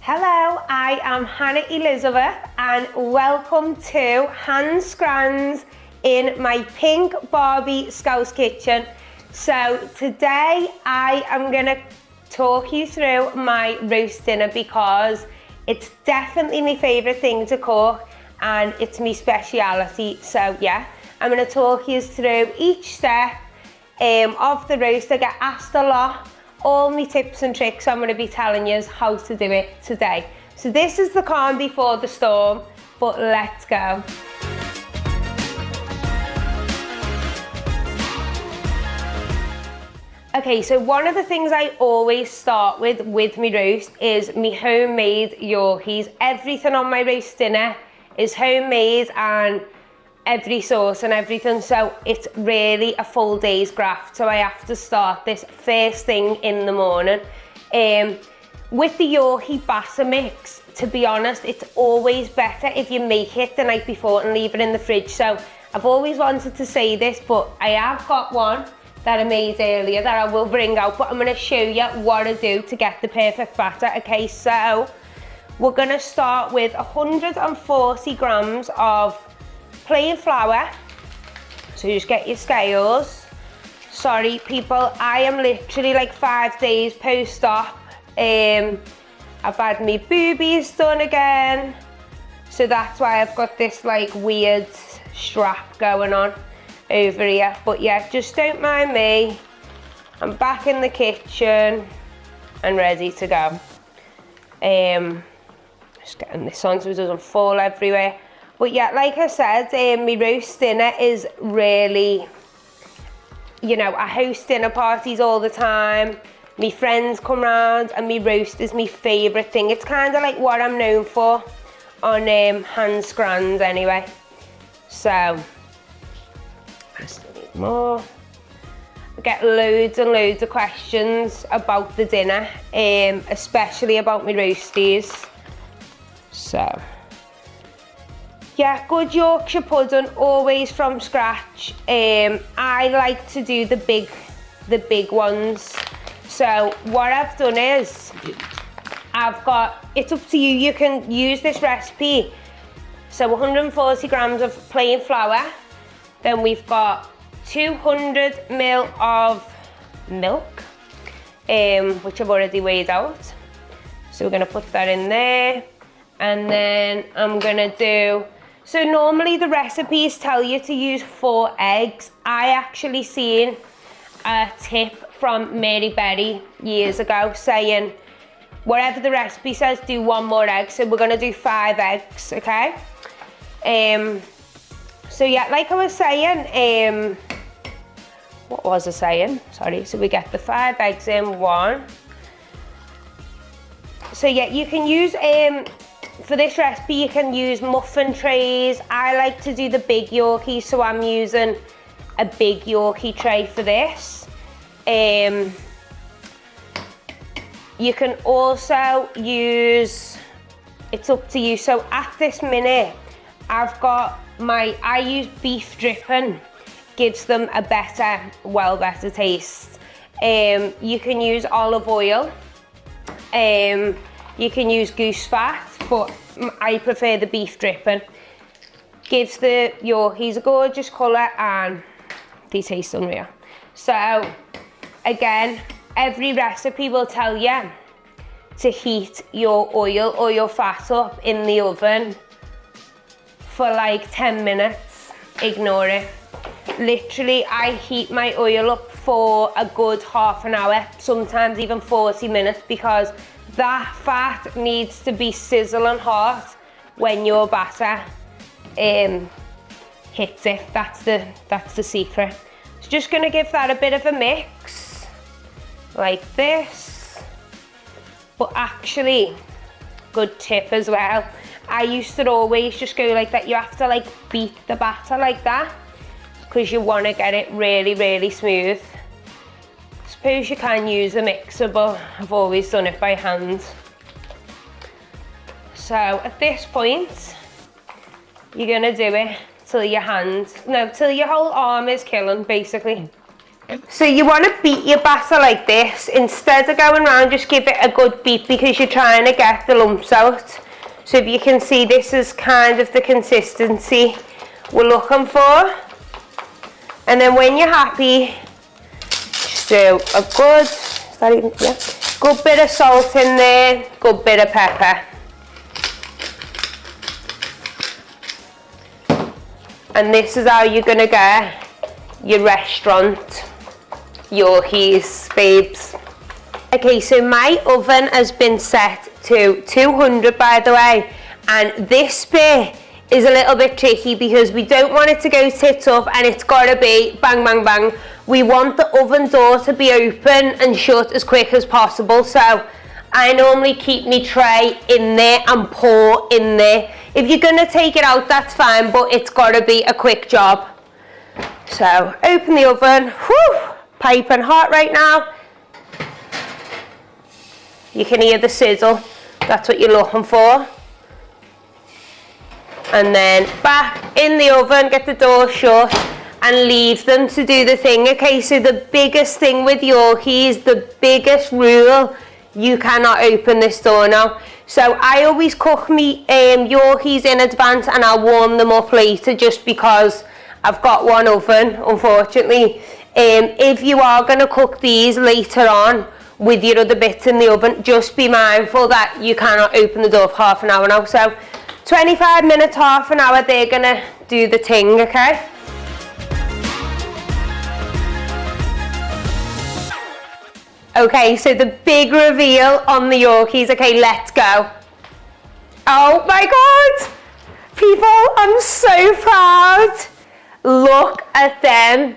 Hello, I am Hannah Elizabeth and welcome to Hand Scrans in my pink Barbie Scouse kitchen. So today I am going to talk you through my roast dinner because it's definitely my favourite thing to cook and it's my speciality. So yeah, I'm going to talk you through each step of the roast. I get asked a lot. All my tips and tricks I'm going to be telling you how to do it today. So this is the calm before the storm, but let's go. Okay, so one of the things I always start with my roast is my homemade Yorkies. Everything on my roast dinner is homemade and every sauce and everything, so it's really a full day's graft. So I have to start this first thing in the morning. With the Yorkie batter mix, to be honest, it's always better if you make it the night before and leave it in the fridge. So I've always wanted to say this, but I have got one that I made earlier that I will bring out, but I'm going to show you what I do to get the perfect batter. Okay, so we're going to start with 140 grams of plain flour. So you just get your scales. Sorry people, I am literally like 5 days post-op. I've had my boobies done again, so that's why I've got this like weird strap going on over here. But yeah, just don't mind me. I'm back in the kitchen and ready to go. Just getting this on so it doesn't fall everywhere. But yeah, like I said, my roast dinner is really, you know, I host dinner parties all the time. My friends come round and my roast is my favourite thing. It's kind of like what I'm known for on Hand Scrans anyway. So, I still need more. I get loads and loads of questions about the dinner, especially about my roasties. So yeah, good Yorkshire pudding, always from scratch. I like to do the big ones. So what I've done is, it's up to you, you can use this recipe. So 140 grams of plain flour, then we've got 200 ml of milk, which I've already weighed out. So we're gonna put that in there. And then I'm gonna do, so normally the recipes tell you to use 4 eggs. I actually seen a tip from Mary Berry years ago saying, whatever the recipe says, do 1 more egg. So we're gonna do 5 eggs, okay? So yeah, like I was saying, what was I saying? Sorry, so we get the 5 eggs in, 1. So yeah, you can use, for this recipe, you can use muffin trays. I like to do the big Yorkie, so I'm using a big Yorkie tray for this. You can also use, it's up to you. So at this minute, I use beef dripping, gives them a better taste. You can use olive oil. You can use goose fat, but I prefer the beef dripping. Gives the Yorkies a gorgeous colour and they taste unreal. So again, every recipe will tell you to heat your oil or your fat up in the oven for like 10 minutes. Ignore it. Literally, I heat my oil up for a good half an hour, sometimes even 40 minutes, because that fat needs to be sizzling hot when your batter hits it. That's the secret. So just gonna give that a bit of a mix, like this. But actually, good tip as well, I used to always just go like that. You have to like beat the batter like that, because you want to get it really, really smooth. Suppose you can use a mixer, but I've always done it by hand. So at this point, you're gonna do it till your hand, no, till your whole arm is killing, basically. So you want to beat your batter like this. Instead of going around, just give it a good beat because you're trying to get the lumps out. So if you can see, this is kind of the consistency we're looking for. And then when you're happy, just do a good, is that even, yeah, good bit of salt in there, good bit of pepper. And this is how you're going to get your restaurant Yorkies, babes. Okay, so my oven has been set to 200, by the way, and this bit is a little bit tricky because we don't want it to go tits up and it's got to be bang bang bang. We want the oven door to be open and shut as quick as possible, so I normally keep my tray in there and pour in there. If you're going to take it out, that's fine, but it's got to be a quick job. So open the oven, whew, piping hot right now. You can hear the sizzle, that's what you're looking for. And then back in the oven, get the door shut and leave them to do the thing. Okay, so the biggest thing with Yorkies, the biggest rule, you cannot open this door now. So I always cook me Yorkies in advance and I'll warm them up later just because I've got one oven, unfortunately. If you are going to cook these later on with your other bits in the oven, just be mindful that you cannot open the door for half an hour now. So 25 minutes, half an hour, they're going to do the thing, okay? Okay, so the big reveal on the Yorkies. Okay, let's go. Oh my God! People, I'm so proud. Look at them.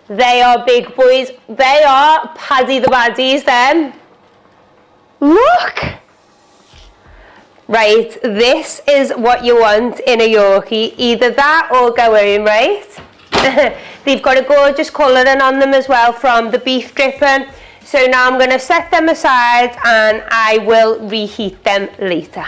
They are big boys. They are Paddy the Baddies, them. Look! Right, this is what you want in a Yorkie. Either that or go home, right? They've got a gorgeous colouring on them as well from the beef dripping. So now I'm going to set them aside and I will reheat them later.